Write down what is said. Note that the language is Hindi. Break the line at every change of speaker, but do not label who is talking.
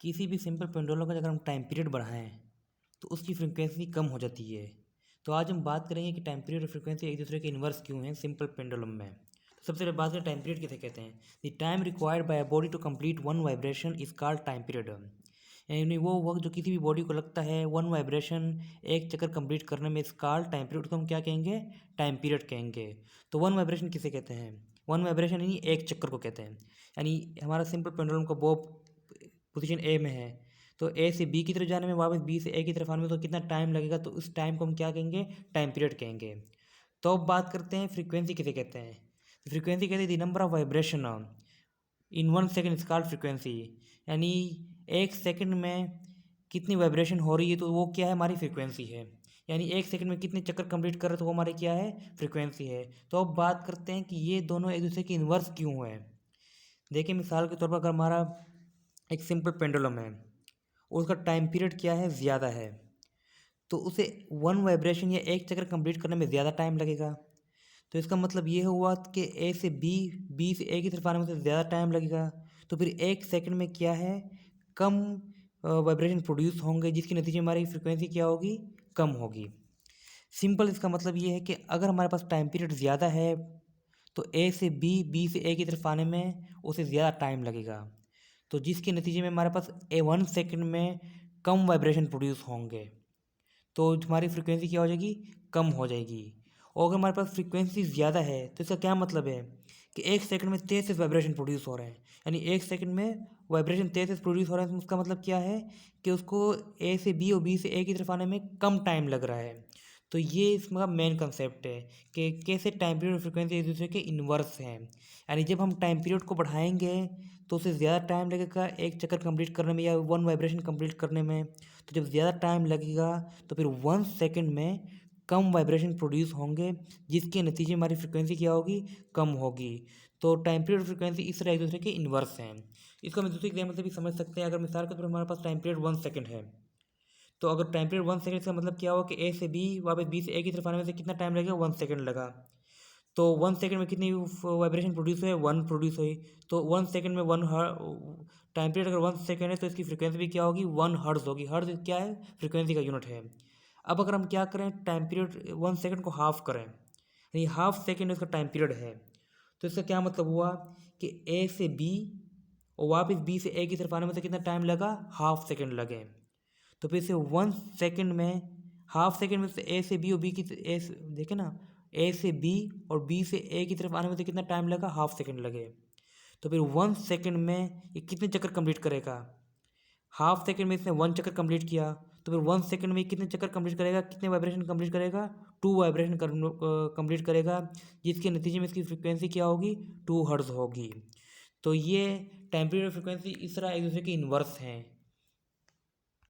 किसी भी सिंपल पेंडुलम का अगर हम टाइम पीरियड बढ़ाएं तो उसकी फ्रीक्वेंसी कम हो जाती है। तो आज हम बात करेंगे कि टाइम पीरियड और फ्रीक्वेंसी एक दूसरे के इन्वर्स क्यों हैं सिंपल पेंडुलम में। तो सबसे पहले बात करें टाइम पीरियड किसे कहते हैं। The time required by a body to complete one vibration is called time period. यानी वो वक्त जो किसी भी बॉडी को लगता है वन वाइब्रेशन एक चक्कर कंप्लीट करने में इस कॉल्ड टाइम पीरियड को हम क्या कहेंगे, टाइम पीरियड कहेंगे। तो वन वाइब्रेशन किसे कहते हैं, वन वाइब्रेशन यानी एक चक्कर को कहते हैं। यानी हमारा सिंपल पेंडुलम का बॉब पोजीशन ए में है तो ए से बी की तरफ जाने में, वापस बी से ए की तरफ आने में तो कितना टाइम लगेगा, तो उस टाइम को हम क्या कहेंगे, टाइम पीरियड कहेंगे। तो अब बात करते हैं फ्रीक्वेंसी किसे कहते हैं। फ्रीक्वेंसी कहते हैं the number of vibration in one second is called frequency. यानी एक सेकंड में कितनी वाइब्रेशन हो रही है तो वो क्या है, हमारी फ्रीक्वेंसी है। यानी एक सेकंड में कितने चक्कर कंप्लीट कर रहे तो वो हमारी क्या है, फ्रीक्वेंसी है। तो अब बात करते हैं कि ये दोनों एक दूसरे के इन्वर्स क्यों है। देखिए मिसाल के तौर पर अगर हमारा एक सिंपल पेंडुलम है, उसका टाइम पीरियड क्या है, ज़्यादा है, तो उसे वन वाइब्रेशन या एक चक्कर कंप्लीट करने में ज़्यादा टाइम लगेगा। तो इसका मतलब ये हुआ कि ए से बी, बी से ए की तरफ आने में तो ज़्यादा टाइम लगेगा। तो फिर एक सेकंड में क्या है, कम वाइब्रेशन प्रोड्यूस होंगे, जिसके नतीजे में हमारी फ्रिक्वेंसी क्या होगी, कम होगी। सिंपल इसका मतलब ये है कि अगर हमारे पास टाइम पीरियड ज़्यादा है तो ए से बी, बी से ए की तरफ आने में उसे ज़्यादा टाइम लगेगा, तो जिसके नतीजे में हमारे पास ए वन सेकंड में कम वाइब्रेशन प्रोड्यूस होंगे, तो हमारी फ्रीक्वेंसी क्या हो जाएगी, कम हो जाएगी। और अगर हमारे पास फ्रीक्वेंसी ज़्यादा है तो इसका क्या मतलब है कि एक सेकंड में तेज़ से वाइब्रेशन प्रोड्यूस हो रहे हैं। यानी एक सेकंड में वाइब्रेशन तेज़ से प्रोड्यूस हो रहा है तो उसका मतलब क्या है कि उसको ए से बी और बी से ए की तरफ आने में कम टाइम लग रहा है। तो ये इसका मेन कंसेप्ट है कि कैसे टाइम पीरियड और फ्रीक्वेंसी एक दूसरे के इन्वर्स हैं। यानी जब हम टाइम पीरियड को बढ़ाएंगे तो उसे ज़्यादा टाइम लगेगा एक चक्कर कंप्लीट करने में या वन वाइब्रेशन कंप्लीट करने में। तो जब ज़्यादा टाइम लगेगा तो फिर वन सेकंड में कम वाइब्रेशन प्रोड्यूस होंगे, जिसके नतीजे में हमारी फ्रिक्वेंसी क्या होगी, कम होगी। तो टाइम पीरियड और फ्रिक्वेंसी इस तरह एक दूसरे के इन्वर्स हैं। इसको हम दूसरे एग्जाम्पल से भी समझ सकते हैं। अगर मिसाल के तौर पर हमारे पास टाइम पीरियड वन सेकंड है, तो अगर टाइम पीरियड वन सेकंड का मतलब क्या हुआ कि ए से बी, वापस बी से ए की तरफ आने में से कितना टाइम लगेगा, वन सेकंड लगा। तो वन सेकंड में कितनी वाइब्रेशन प्रोड्यूस हुई, वन प्रोड्यूस हुई। तो वन सेकंड में टाइम पीरियड अगर वन सेकंड है तो इसकी फ्रीक्वेंसी भी क्या होगी, वन हर्ट्ज होगी। हर्ट्ज क्या है, फ्रीक्वेंसी का यूनिट है। अब अगर हम क्या करें, टाइम पीरियड वन सेकंड को हाफ करें, यानी हाफ सेकंड इसका टाइम पीरियड है, तो इसका क्या मतलब हुआ कि ए से बी और वापस बी से ए की तरफ आने में से कितना टाइम लगा, हाफ सेकंड लगे। तो फिर से वन सेकंड में, हाफ सेकंड में से ए से बी और बी की देखे ना, ए से बी और बी से ए की तरफ आने में से कितना टाइम लगा, हाफ सेकंड लगे। तो फिर वन सेकंड में ये कितने चक्कर कंप्लीट करेगा, हाफ सेकंड में इसने वन चक्कर कंप्लीट किया, तो फिर वन सेकंड में कितने चक्कर कंप्लीट करेगा, कितने वाइब्रेशन कंप्लीट करेगा, टू वाइब्रेशन कंप्लीट करेगा, जिसके नतीजे में इसकी फ्रिक्वेंसी क्या होगी, टू हर्ट्ज होगी। तो ये टाइम पीरियड और फ्रिक्वेंसी इस तरह एक दूसरे के इन्वर्स हैं।